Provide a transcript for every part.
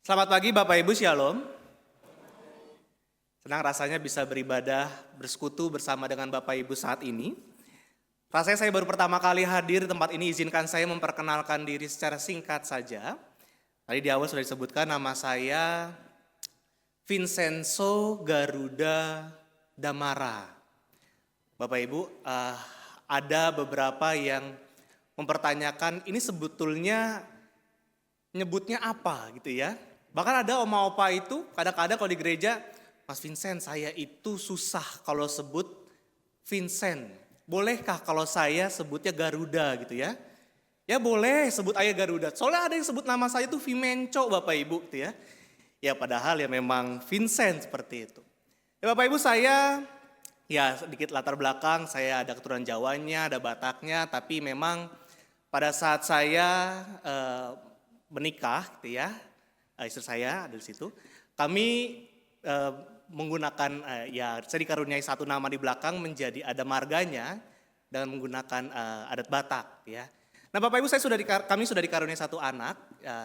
Selamat pagi Bapak Ibu, Shalom. Senang rasanya bisa beribadah, bersekutu bersama dengan Bapak Ibu saat ini. Rasanya saya baru pertama kali hadir di tempat ini, izinkan saya memperkenalkan diri secara singkat saja. Tadi di awal sudah disebutkan nama saya Vincenzo Garuda Damara. Bapak Ibu, ada beberapa yang mempertanyakan ini sebetulnya nyebutnya apa gitu ya. Bahkan ada oma opa itu kadang-kadang kalau di gereja, Mas Vincent saya itu susah kalau sebut Vincent. Bolehkah kalau saya sebutnya Garuda gitu ya? Ya boleh sebut ayah Garuda. Soalnya ada yang sebut nama saya itu Vimenco Bapak Ibu gitu ya. Ya padahal ya memang Vincent seperti itu. Ya Bapak Ibu saya ya sedikit latar belakang, saya ada keturunan Jawanya, ada Bataknya. Tapi memang pada saat saya menikah gitu ya, istri saya ada di situ. Kami menggunakan saya dikaruniai satu nama di belakang menjadi ada marganya dengan menggunakan adat Batak ya. Nah Bapak Ibu kami sudah dikaruniai satu anak,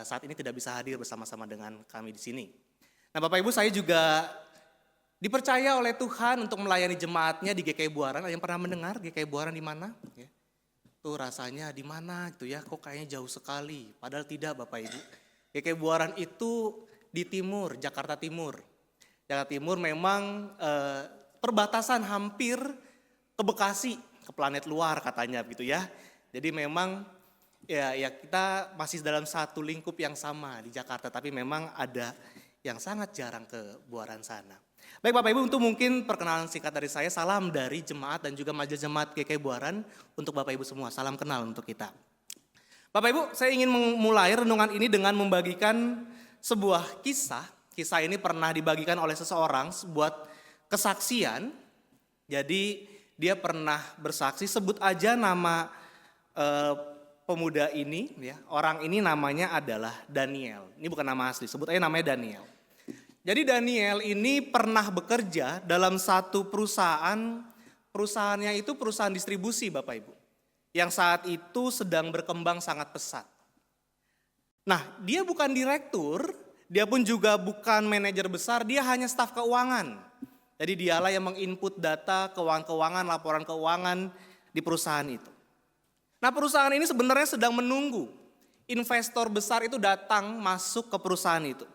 saat ini tidak bisa hadir bersama-sama dengan kami di sini. Nah Bapak Ibu saya juga dipercaya oleh Tuhan untuk melayani jemaatnya di GKI Buaran. Ada yang pernah mendengar GKI Buaran di mana? Ya. Tuh rasanya di mana gitu ya, kok kayaknya jauh sekali. Padahal tidak Bapak Ibu. GKI Buaran itu di timur, Jakarta Timur. Jakarta Timur memang perbatasan hampir ke Bekasi, ke planet luar katanya gitu ya. Jadi memang ya kita masih dalam satu lingkup yang sama di Jakarta, tapi memang ada yang sangat jarang ke Buaran sana. Baik Bapak Ibu, untuk mungkin perkenalan singkat dari saya, salam dari jemaat dan juga majelis jemaat GKI Buaran untuk Bapak Ibu semua, salam kenal untuk kita. Bapak Ibu, saya ingin memulai renungan ini dengan membagikan sebuah kisah. Kisah ini pernah dibagikan oleh seseorang, sebuah kesaksian. Jadi dia pernah bersaksi, sebut aja nama pemuda ini, ya. Orang ini namanya adalah Daniel. Ini bukan nama asli, sebut aja namanya Daniel. Jadi Daniel ini pernah bekerja dalam satu perusahaan, perusahaannya itu perusahaan distribusi Bapak Ibu. Yang saat itu sedang berkembang sangat pesat. Nah dia bukan direktur, dia pun juga bukan manajer besar, dia hanya staf keuangan. Jadi dialah yang menginput data keuangan-keuangan, laporan keuangan di perusahaan itu. Nah perusahaan ini sebenarnya sedang menunggu investor besar itu datang masuk ke perusahaan itu.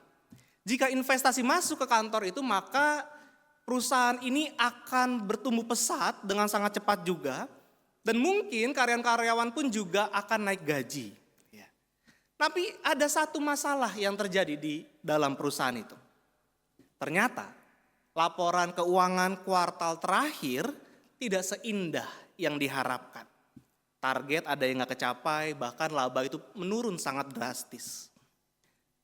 Jika investasi masuk ke kantor itu maka perusahaan ini akan bertumbuh pesat dengan sangat cepat juga. Dan mungkin karyawan-karyawan pun juga akan naik gaji. Tapi ada satu masalah yang terjadi di dalam perusahaan itu. Ternyata laporan keuangan kuartal terakhir tidak seindah yang diharapkan. Target ada yang gak kecapai, bahkan laba itu menurun sangat drastis.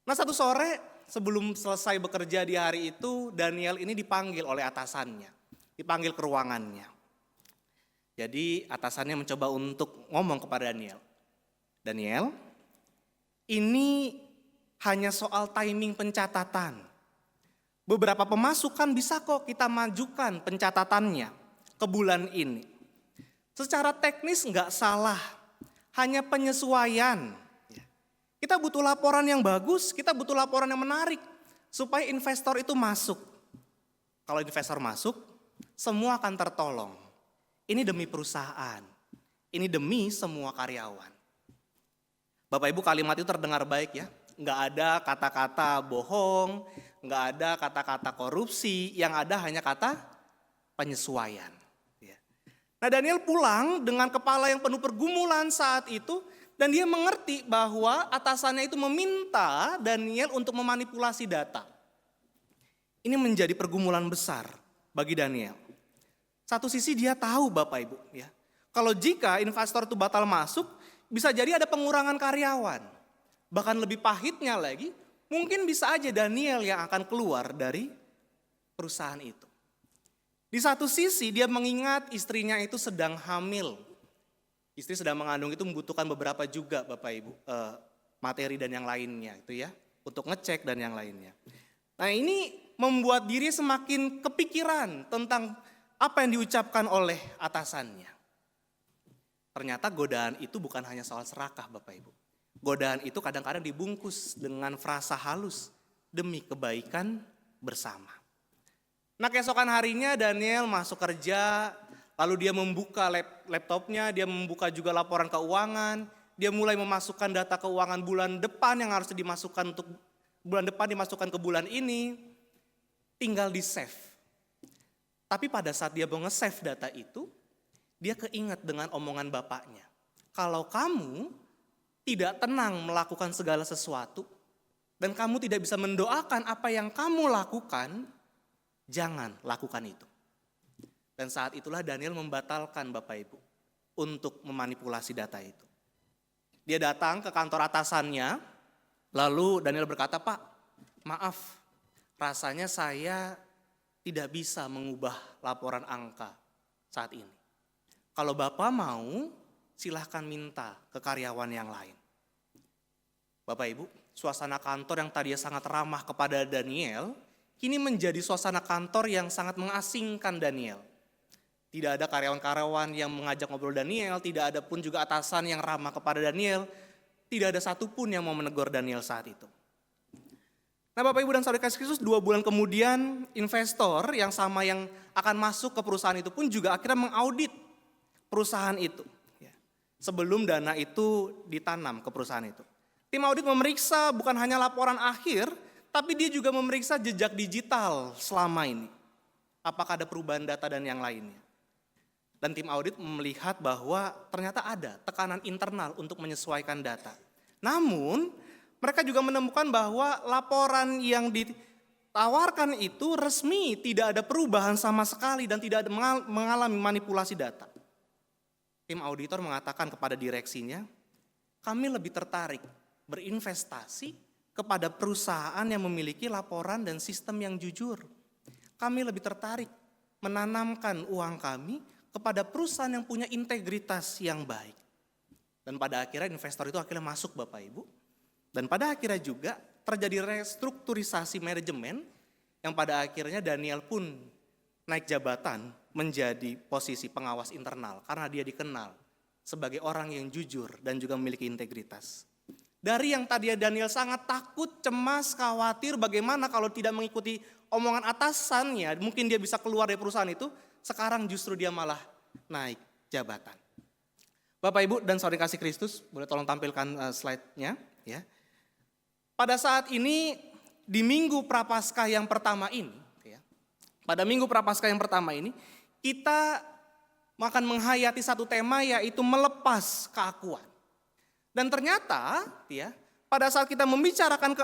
Nah satu sore sebelum selesai bekerja di hari itu, Daniel ini dipanggil oleh atasannya. Dipanggil ke ruangannya. Jadi atasannya mencoba untuk ngomong kepada Daniel. Daniel, ini hanya soal timing pencatatan. Beberapa pemasukan bisa kok kita majukan pencatatannya ke bulan ini. Secara teknis nggak salah, hanya penyesuaian. Kita butuh laporan yang bagus, kita butuh laporan yang menarik supaya investor itu masuk. Kalau investor masuk, semua akan tertolong. Ini demi perusahaan, ini demi semua karyawan. Bapak Ibu kalimat itu terdengar baik ya, nggak ada kata-kata bohong, nggak ada kata-kata korupsi, yang ada hanya kata penyesuaian. Nah Daniel pulang dengan kepala yang penuh pergumulan saat itu, dan dia mengerti bahwa atasannya itu meminta Daniel untuk memanipulasi data. Ini menjadi pergumulan besar bagi Daniel. Satu sisi dia tahu Bapak Ibu ya, kalau jika investor itu batal masuk, bisa jadi ada pengurangan karyawan. Bahkan lebih pahitnya lagi, mungkin bisa aja Daniel yang akan keluar dari perusahaan itu. Di satu sisi dia mengingat istrinya itu sedang hamil. Istri sedang mengandung itu membutuhkan beberapa juga Bapak Ibu materi dan yang lainnya itu ya, untuk ngecek dan yang lainnya. Nah ini membuat diri semakin kepikiran tentang apa yang diucapkan oleh atasannya. Ternyata godaan itu bukan hanya soal serakah Bapak Ibu. Godaan itu kadang-kadang dibungkus dengan frasa halus. demi kebaikan bersama. Nah, keesokan harinya Daniel masuk kerja, lalu dia membuka laptopnya, dia membuka juga laporan keuangan, dia mulai memasukkan data keuangan bulan depan yang harus dimasukkan untuk bulan depan dimasukkan ke bulan ini, tinggal di save. Tapi pada saat dia mau nge-save data itu, dia keinget dengan omongan bapaknya. Kalau kamu tidak tenang melakukan segala sesuatu, dan kamu tidak bisa mendoakan apa yang kamu lakukan, jangan lakukan itu. Dan saat itulah Daniel membatalkan Bapak Ibu untuk memanipulasi data itu. Dia datang ke kantor atasannya, lalu Daniel berkata, "Pak, maaf, rasanya saya tidak bisa mengubah laporan angka saat ini. Kalau Bapak mau, silahkan minta ke karyawan yang lain." Bapak Ibu, suasana kantor yang tadinya sangat ramah kepada Daniel, kini menjadi suasana kantor yang sangat mengasingkan Daniel. Tidak ada karyawan-karyawan yang mengajak ngobrol Daniel, tidak ada pun juga atasan yang ramah kepada Daniel, tidak ada satupun yang mau menegur Daniel saat itu. Nah, Bapak Ibu dan Saudara kasih Kristus, 2 bulan kemudian investor yang sama yang akan masuk ke perusahaan itu pun juga akhirnya mengaudit perusahaan itu. Sebelum dana itu ditanam ke perusahaan itu. Tim audit memeriksa bukan hanya laporan akhir, tapi dia juga memeriksa jejak digital selama ini. Apakah ada perubahan data dan yang lainnya. Dan tim audit melihat bahwa ternyata ada tekanan internal untuk menyesuaikan data. Namun, mereka juga menemukan bahwa laporan yang ditawarkan itu resmi, tidak ada perubahan sama sekali dan tidak ada mengalami manipulasi data. Tim auditor mengatakan kepada direksinya, kami lebih tertarik berinvestasi kepada perusahaan yang memiliki laporan dan sistem yang jujur. Kami lebih tertarik menanamkan uang kami kepada perusahaan yang punya integritas yang baik. Dan pada akhirnya investor itu akhirnya masuk Bapak Ibu. Dan pada akhirnya juga terjadi restrukturisasi manajemen yang pada akhirnya Daniel pun naik jabatan menjadi posisi pengawas internal karena dia dikenal sebagai orang yang jujur dan juga memiliki integritas. Dari yang tadi Daniel sangat takut, cemas, khawatir bagaimana kalau tidak mengikuti omongan atasannya, mungkin dia bisa keluar dari perusahaan itu, sekarang justru dia malah naik jabatan. Bapak Ibu dan Saudara kasih Kristus, boleh tolong tampilkan slide-nya ya. Pada saat ini di Minggu Prapaskah yang pertama ini, ya, pada Minggu Prapaskah yang pertama ini, kita akan menghayati satu tema yaitu melepas keakuan. Dan ternyata, ya, pada saat kita membicarakan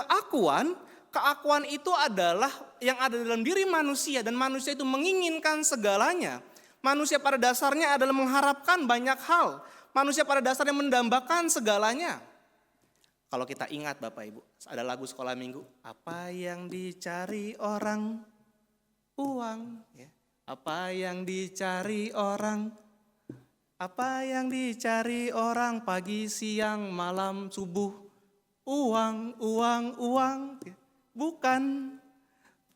keakuan itu adalah yang ada dalam diri manusia dan manusia itu menginginkan segalanya. Manusia pada dasarnya adalah mengharapkan banyak hal. Manusia pada dasarnya mendambakan segalanya. Kalau kita ingat Bapak Ibu, ada lagu sekolah minggu, apa yang dicari orang? Uang. Ya. Apa yang dicari orang? Apa yang dicari orang pagi, siang, malam, subuh? Uang, uang, uang. Ya. Bukan.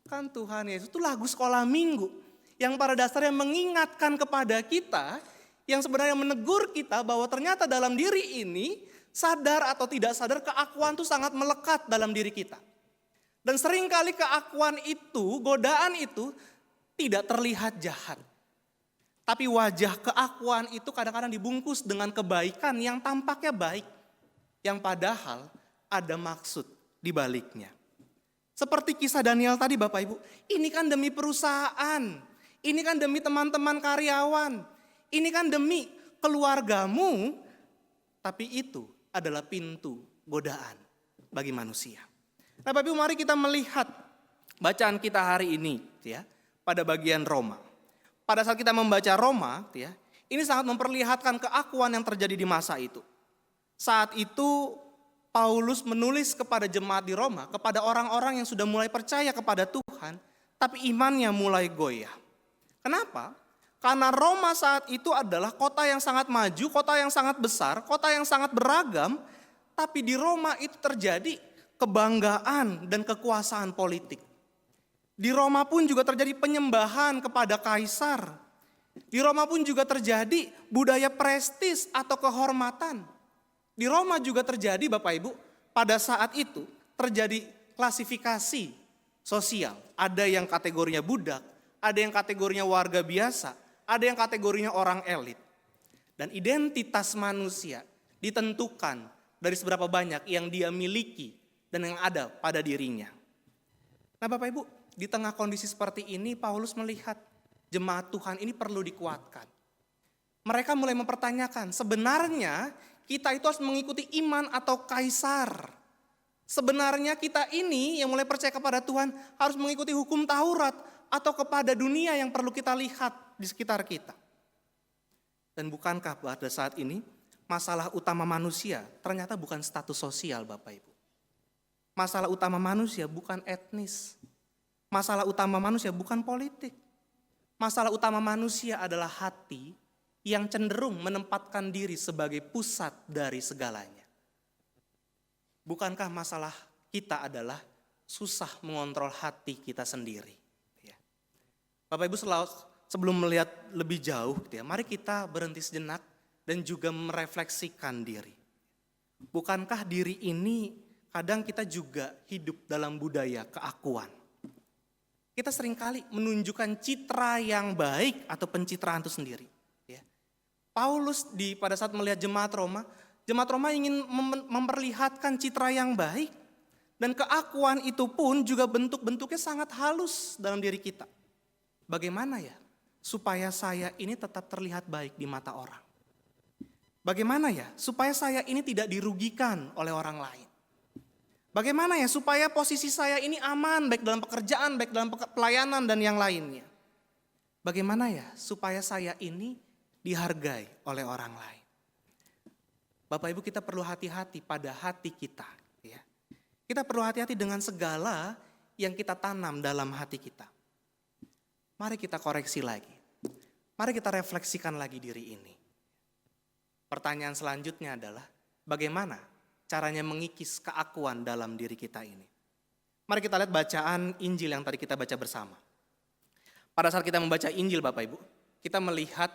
Kan Tuhan Yesus itu lagu sekolah minggu. Yang pada dasarnya mengingatkan kepada kita, yang sebenarnya menegur kita bahwa ternyata dalam diri ini, sadar atau tidak sadar keakuan itu sangat melekat dalam diri kita. Dan seringkali keakuan itu, godaan itu tidak terlihat jahat. Tapi wajah keakuan itu kadang-kadang dibungkus dengan kebaikan yang tampaknya baik. Yang padahal ada maksud di baliknya. Seperti kisah Daniel tadi Bapak Ibu, ini kan demi perusahaan. Ini kan demi teman-teman karyawan. Ini kan demi keluargamu. Tapi itu adalah pintu godaan bagi manusia. Nah Bapak Ibu, mari kita melihat bacaan kita hari ini ya, pada bagian Roma. Pada saat kita membaca Roma ya, ini sangat memperlihatkan keakuan yang terjadi di masa itu. Saat itu Paulus menulis kepada jemaat di Roma, kepada orang-orang yang sudah mulai percaya kepada Tuhan, tapi imannya mulai goyah. Kenapa? Karena Roma saat itu adalah kota yang sangat maju, kota yang sangat besar, kota yang sangat beragam, tapi di Roma itu terjadi kebanggaan dan kekuasaan politik. Di Roma pun juga terjadi penyembahan kepada kaisar. Di Roma pun juga terjadi budaya prestis atau kehormatan. Di Roma juga terjadi Bapak Ibu, pada saat itu terjadi klasifikasi sosial. Ada yang kategorinya budak, ada yang kategorinya warga biasa, ada yang kategorinya orang elit. Dan identitas manusia ditentukan dari seberapa banyak yang dia miliki dan yang ada pada dirinya. Nah Bapak Ibu, di tengah kondisi seperti ini Paulus melihat jemaat Tuhan ini perlu dikuatkan. Mereka mulai mempertanyakan, sebenarnya kita itu harus mengikuti iman atau kaisar. Sebenarnya kita ini yang mulai percaya kepada Tuhan harus mengikuti hukum Taurat atau kepada dunia yang perlu kita lihat di sekitar kita. Dan bukankah pada saat ini masalah utama manusia ternyata bukan status sosial Bapak Ibu. Masalah utama manusia bukan etnis. Masalah utama manusia bukan politik. Masalah utama manusia adalah hati yang cenderung menempatkan diri sebagai pusat dari segalanya. Bukankah masalah kita adalah susah mengontrol hati kita sendiri? Ya. Bapak Ibu sebelum melihat lebih jauh, mari kita berhenti sejenak dan juga merefleksikan diri. Bukankah diri ini kadang kita juga hidup dalam budaya keakuan? Kita seringkali menunjukkan citra yang baik atau pencitraan itu sendiri. Ya. Paulus pada saat melihat jemaat Roma ingin memperlihatkan citra yang baik. Dan keakuan itu pun juga bentuk-bentuknya sangat halus dalam diri kita. Bagaimana ya supaya saya ini tetap terlihat baik di mata orang? Bagaimana ya supaya saya ini tidak dirugikan oleh orang lain? Bagaimana ya supaya posisi saya ini aman baik dalam pekerjaan, baik dalam pelayanan dan yang lainnya? Bagaimana ya supaya saya ini dihargai oleh orang lain? Bapak Ibu, kita perlu hati-hati pada hati kita. Ya. Kita perlu hati-hati dengan segala yang kita tanam dalam hati kita. Mari kita koreksi lagi. Mari kita refleksikan lagi diri ini. Pertanyaan selanjutnya adalah bagaimana caranya mengikis keakuan dalam diri kita ini. Mari kita lihat bacaan Injil yang tadi kita baca bersama. Pada saat kita membaca Injil Bapak Ibu, kita melihat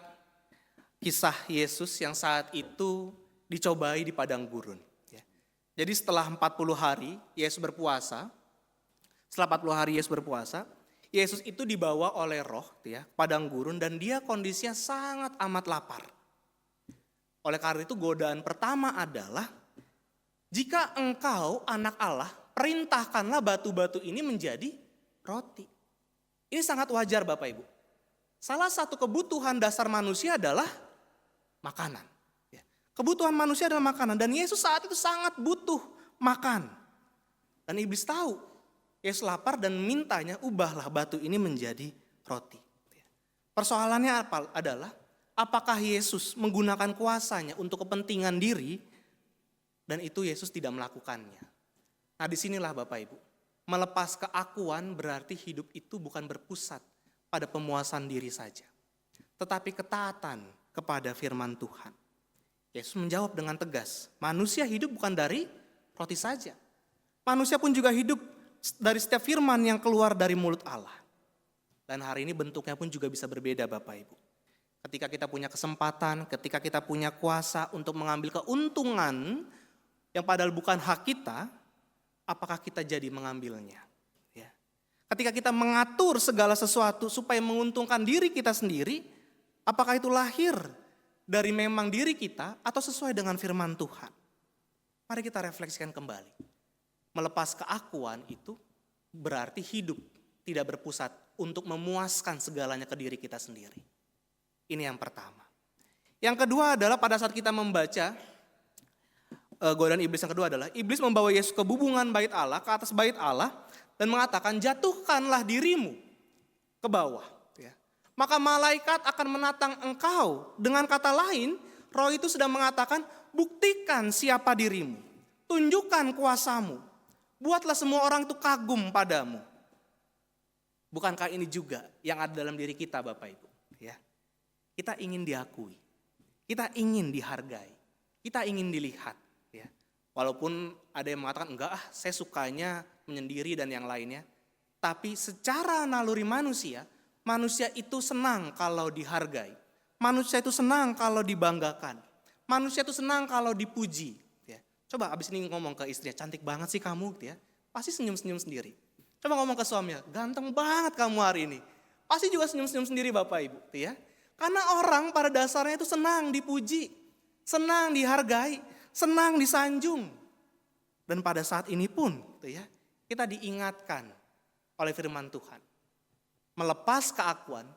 kisah Yesus yang saat itu dicobai di padang gurun. Jadi setelah 40 hari Yesus berpuasa, Yesus itu dibawa oleh Roh padang gurun dan dia kondisinya sangat amat lapar. Oleh karena itu godaan pertama adalah, jika engkau anak Allah, perintahkanlah batu-batu ini menjadi roti. Ini sangat wajar Bapak Ibu. Salah satu kebutuhan dasar manusia adalah makanan. Kebutuhan manusia adalah makanan dan Yesus saat itu sangat butuh makan. Dan iblis tahu, Yesus lapar dan mintanya ubahlah batu ini menjadi roti. Persoalannya adalah apakah Yesus menggunakan kuasanya untuk kepentingan diri dan itu Yesus tidak melakukannya. Nah disinilah Bapak Ibu, melepas keakuan berarti hidup itu bukan berpusat pada pemuasan diri saja, tetapi ketaatan kepada firman Tuhan. Yesus menjawab dengan tegas, manusia hidup bukan dari roti saja. Manusia pun juga hidup dari setiap firman yang keluar dari mulut Allah. Dan hari ini bentuknya pun juga bisa berbeda Bapak Ibu. Ketika kita punya kesempatan, ketika kita punya kuasa untuk mengambil keuntungan yang padahal bukan hak kita, apakah kita jadi mengambilnya? Ya. Ketika kita mengatur segala sesuatu supaya menguntungkan diri kita sendiri, apakah itu lahir dari memang diri kita atau sesuai dengan firman Tuhan? Mari kita refleksikan kembali. Melepas keakuan itu berarti hidup tidak berpusat untuk memuaskan segalanya ke diri kita sendiri. Ini yang pertama. Yang kedua adalah pada saat kita membaca godaan iblis yang kedua adalah iblis membawa Yesus ke bubungan bait Allah, ke atas bait Allah dan mengatakan jatuhkanlah dirimu ke bawah. Maka malaikat akan menatang engkau. Dengan kata lain, roh itu sedang mengatakan, buktikan siapa dirimu. Tunjukkan kuasamu. Buatlah semua orang itu kagum padamu. Bukankah ini juga yang ada dalam diri kita Bapak Ibu? Ya. Kita ingin diakui. Kita ingin dihargai. Kita ingin dilihat. Ya. Walaupun ada yang mengatakan, enggak saya sukanya menyendiri dan yang lainnya. Tapi secara naluri manusia itu senang kalau dihargai. Manusia itu senang kalau dibanggakan. Manusia itu senang kalau dipuji. Ya. Coba abis ini ngomong ke istrinya, cantik banget sih kamu. Ya. pasti senyum-senyum sendiri. Coba ngomong ke suaminya, ganteng banget kamu hari ini. Pasti juga senyum-senyum sendiri Bapak Ibu. Ya. Karena orang pada dasarnya itu senang dipuji, senang dihargai, senang disanjung. Dan pada saat ini pun kita diingatkan oleh firman Tuhan. Melepas keakuan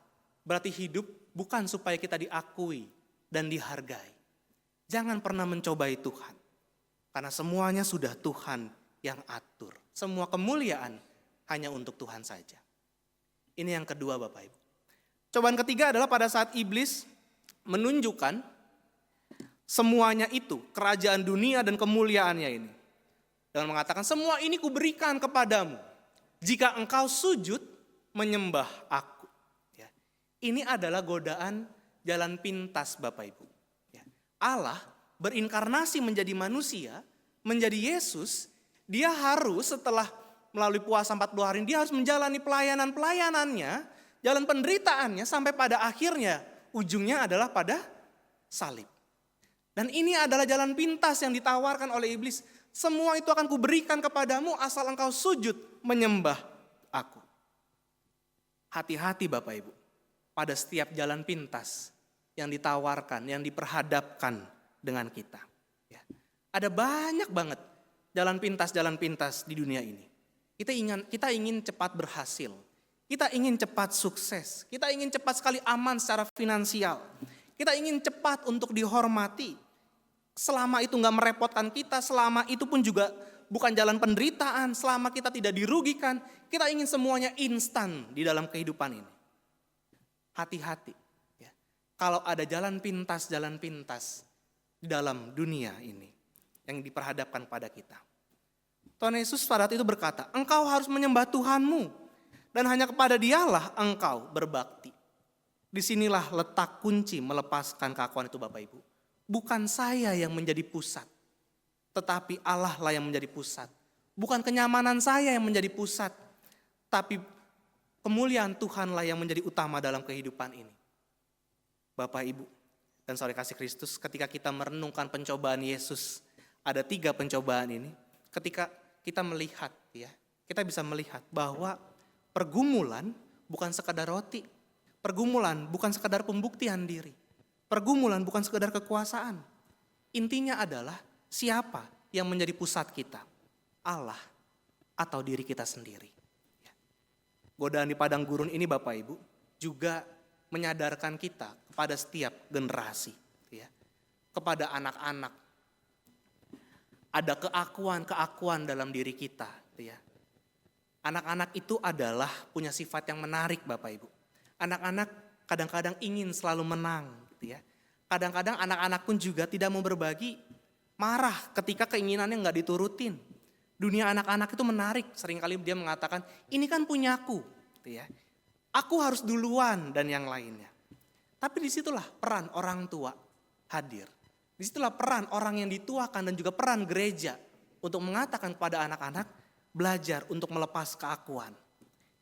berarti hidup bukan supaya kita diakui dan dihargai. Jangan pernah mencobai Tuhan. Karena semuanya sudah Tuhan yang atur. Semua kemuliaan hanya untuk Tuhan saja. Ini yang kedua Bapak Ibu. Cobaan ketiga adalah pada saat iblis menunjukkan semuanya itu, kerajaan dunia dan kemuliaannya ini. Dengan mengatakan semua ini kuberikan kepadamu jika engkau sujud menyembah aku. Ya. Ini adalah godaan jalan pintas Bapak Ibu. Ya. Allah berinkarnasi menjadi manusia, menjadi Yesus, dia harus setelah melalui puasa 40 hari, dia harus menjalani pelayanannya, jalan penderitaannya sampai pada akhirnya ujungnya adalah pada salib. Dan ini adalah jalan pintas yang ditawarkan oleh iblis. Semua itu akan kuberikan kepadamu asal engkau sujud menyembah aku. Hati-hati Bapak Ibu pada setiap jalan pintas yang ditawarkan, yang diperhadapkan dengan kita. Ya. Ada banyak banget jalan pintas di dunia ini. Kita ingin cepat berhasil. Kita ingin cepat sukses. Kita ingin cepat sekali aman secara finansial. Kita ingin cepat untuk dihormati. Selama itu nggak merepotkan kita, selama itu pun juga bukan jalan penderitaan, selama kita tidak dirugikan, kita ingin semuanya instan di dalam kehidupan ini. Hati-hati. Ya. Kalau ada jalan pintas di dalam dunia ini yang diperhadapkan pada kita. Tuhan Yesus pada saat itu berkata, engkau harus menyembah Tuhanmu dan hanya kepada Dialah engkau berbakti. Disinilah letak kunci melepaskan keakuan itu Bapak Ibu. Bukan saya yang menjadi pusat, tetapi Allah lah yang menjadi pusat. Bukan kenyamanan saya yang menjadi pusat, tapi kemuliaan Tuhanlah yang menjadi utama dalam kehidupan ini. Bapak, Ibu, dan saudara kasih Kristus, ketika kita merenungkan pencobaan Yesus, ada 3 pencobaan ini, ketika kita melihat, kita bisa melihat bahwa pergumulan bukan sekadar roti, pergumulan bukan sekadar pembuktian diri. Pergumulan bukan sekedar kekuasaan. Intinya adalah siapa yang menjadi pusat kita? Allah atau diri kita sendiri. Godaan di padang gurun ini Bapak Ibu juga menyadarkan kita kepada setiap generasi. Kepada anak-anak. Ada keakuan dalam diri kita. Anak-anak itu adalah punya sifat yang menarik Bapak Ibu. Anak-anak kadang-kadang ingin selalu menang. Kadang-kadang anak-anak pun juga tidak mau berbagi, marah ketika keinginannya nggak diturutin. Dunia anak-anak itu menarik, seringkali dia mengatakan, ini kan punyaku, aku harus duluan dan yang lainnya. Tapi disitulah peran orang tua hadir. Disitulah peran orang yang dituakan dan juga peran gereja untuk mengatakan kepada anak-anak, belajar untuk melepas keakuan.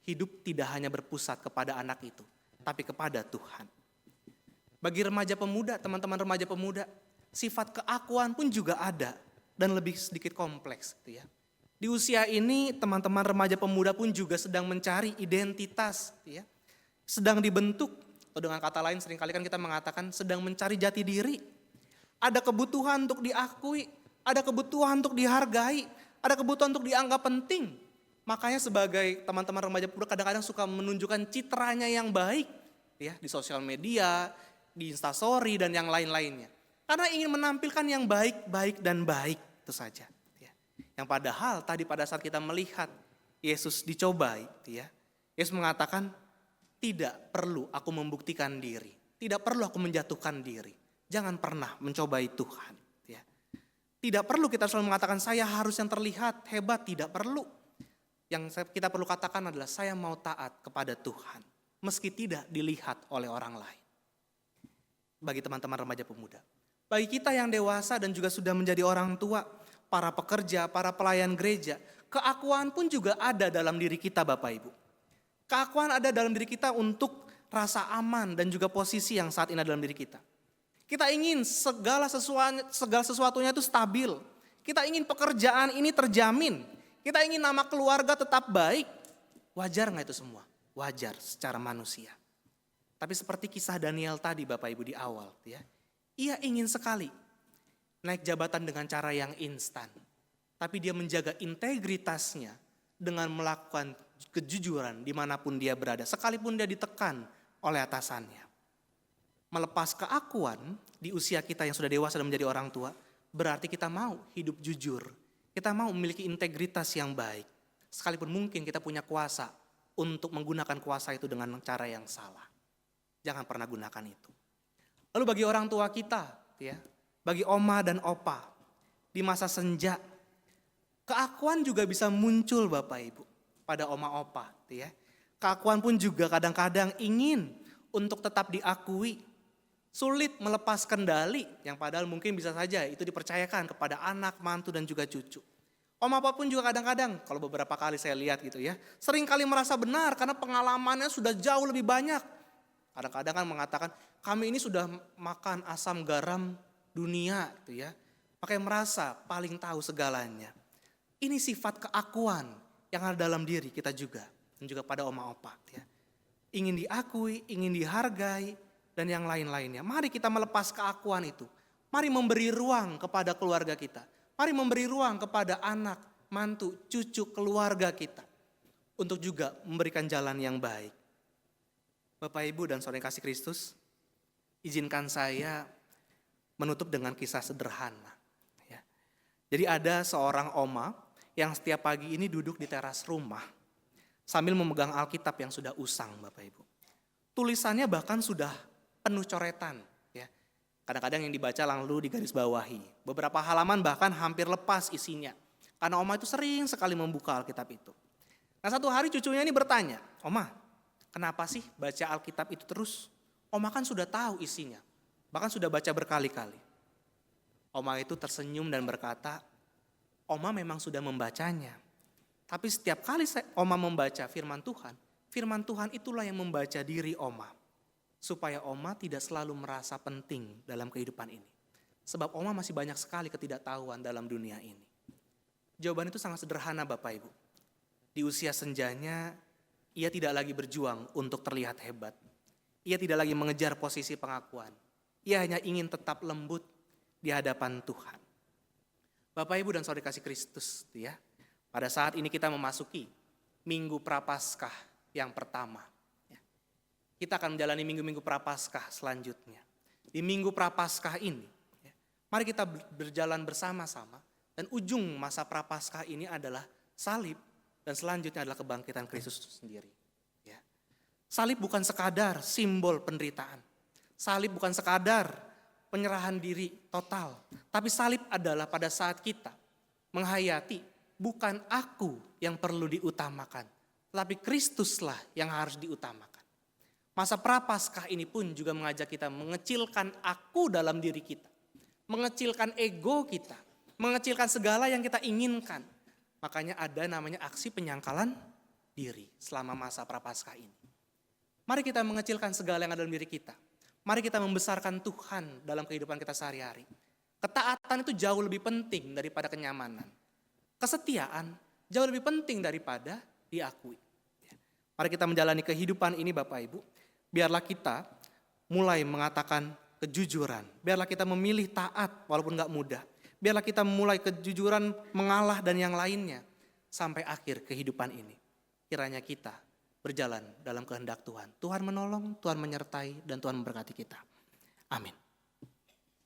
Hidup tidak hanya berpusat kepada anak itu, tapi kepada Tuhan. Bagi remaja pemuda, teman-teman remaja pemuda, sifat keakuan pun juga ada dan lebih sedikit kompleks. Di usia ini teman-teman remaja pemuda pun juga sedang mencari identitas. Sedang dibentuk, atau dengan kata lain seringkali kan kita mengatakan sedang mencari jati diri. Ada kebutuhan untuk diakui, ada kebutuhan untuk dihargai, ada kebutuhan untuk dianggap penting. Makanya sebagai teman-teman remaja pemuda kadang-kadang suka menunjukkan citranya yang baik. Di sosial media, di Instastory dan yang lain-lainnya. Karena ingin menampilkan yang baik dan baik itu saja. Yang padahal tadi pada saat kita melihat Yesus dicobai, Yesus mengatakan tidak perlu aku membuktikan diri. Tidak perlu aku menjatuhkan diri. Jangan pernah mencobai Tuhan. Tidak perlu kita selalu mengatakan saya harus yang terlihat hebat, tidak perlu. Yang kita perlu katakan adalah saya mau taat kepada Tuhan. Meski tidak dilihat oleh orang lain. Bagi teman-teman remaja pemuda. Bagi kita yang dewasa dan juga sudah menjadi orang tua, para pekerja, para pelayan gereja, keakuan pun juga ada dalam diri kita Bapak Ibu. Keakuan ada dalam diri kita untuk rasa aman dan juga posisi yang saat ini ada dalam diri kita. Kita ingin segala sesuatunya itu stabil. Kita ingin pekerjaan ini terjamin. Kita ingin nama keluarga tetap baik. Wajar nggak itu semua? Wajar secara manusia. Tapi seperti kisah Daniel tadi Bapak Ibu di awal, ya, ia ingin sekali naik jabatan dengan cara yang instan. Tapi dia menjaga integritasnya dengan melakukan kejujuran dimanapun dia berada. Sekalipun dia ditekan oleh atasannya. Melepas keakuan di usia kita yang sudah dewasa dan menjadi orang tua, berarti kita mau hidup jujur. Kita mau memiliki integritas yang baik. Sekalipun mungkin kita punya kuasa untuk menggunakan kuasa itu dengan cara yang salah. Jangan pernah gunakan itu. Lalu bagi orang tua kita, ya, bagi oma dan opa, di masa senja, keakuan juga bisa muncul Bapak Ibu pada oma opa. Ya. Keakuan pun juga kadang-kadang ingin untuk tetap diakui. Sulit melepas kendali yang padahal mungkin bisa saja itu dipercayakan kepada anak, mantu dan juga cucu. Om apa pun juga kadang-kadang, kalau beberapa kali saya lihat gitu ya, sering kali merasa benar karena pengalamannya sudah jauh lebih banyak. Kadang-kadang kan mengatakan, kami ini sudah makan asam garam dunia gitu ya. Makanya merasa paling tahu segalanya. Ini sifat keakuan yang ada dalam diri kita juga. Dan juga pada oma opa ya. Ingin diakui, ingin dihargai, dan yang lain-lainnya. Mari kita melepas keakuan itu. Mari memberi ruang kepada keluarga kita. Mari memberi ruang kepada anak, mantu, cucu, keluarga kita. Untuk juga memberikan jalan yang baik. Bapak, Ibu, dan saudara kasih Kristus, izinkan saya menutup dengan kisah sederhana. Ya. Jadi ada seorang oma yang setiap pagi ini duduk di teras rumah sambil memegang Alkitab yang sudah usang, Bapak Ibu. Tulisannya bahkan sudah penuh coretan. Ya. Kadang-kadang yang dibaca lalu digarisbawahi. Beberapa halaman bahkan hampir lepas isinya. Karena oma itu sering sekali membuka Alkitab itu. Nah satu hari cucunya ini bertanya, Oma, kenapa sih baca Alkitab itu terus? Oma kan sudah tahu isinya, bahkan sudah baca berkali-kali. Oma itu tersenyum dan berkata, Oma memang sudah membacanya. Tapi setiap kali Oma membaca firman Tuhan itulah yang membaca diri Oma. Supaya Oma tidak selalu merasa penting dalam kehidupan ini. Sebab Oma masih banyak sekali ketidaktahuan dalam dunia ini. Jawaban itu sangat sederhana Bapak Ibu. Di usia senjanya, ia tidak lagi berjuang untuk terlihat hebat. Ia tidak lagi mengejar posisi pengakuan. Ia hanya ingin tetap lembut di hadapan Tuhan. Bapak, Ibu, dan saudara kasih Kristus, ya. Pada saat ini kita memasuki Minggu Prapaskah yang pertama. Ya. Kita akan menjalani minggu-minggu Prapaskah selanjutnya. Di Minggu Prapaskah ini, ya, mari kita berjalan bersama-sama. Dan ujung masa Prapaskah ini adalah salib. Dan selanjutnya adalah kebangkitan Kristus itu sendiri. Ya. Salib bukan sekadar simbol penderitaan. Salib bukan sekadar penyerahan diri total. Tapi salib adalah pada saat kita menghayati bukan aku yang perlu diutamakan. Tapi Kristuslah yang harus diutamakan. Masa Prapaskah ini pun juga mengajak kita mengecilkan aku dalam diri kita. Mengecilkan ego kita. Mengecilkan segala yang kita inginkan. Makanya ada namanya aksi penyangkalan diri selama masa Prapaskah ini. Mari kita mengecilkan segala yang ada dalam diri kita. Mari kita membesarkan Tuhan dalam kehidupan kita sehari-hari. Ketaatan itu jauh lebih penting daripada kenyamanan. Kesetiaan jauh lebih penting daripada diakui. Mari kita menjalani kehidupan ini Bapak Ibu. Biarlah kita mulai mengatakan kejujuran. Biarlah kita memilih taat walaupun gak mudah. Biarlah kita mulai kejujuran mengalah dan yang lainnya sampai akhir kehidupan ini. Kiranya kita berjalan dalam kehendak Tuhan. Tuhan menolong, Tuhan menyertai, dan Tuhan memberkati kita. Amin.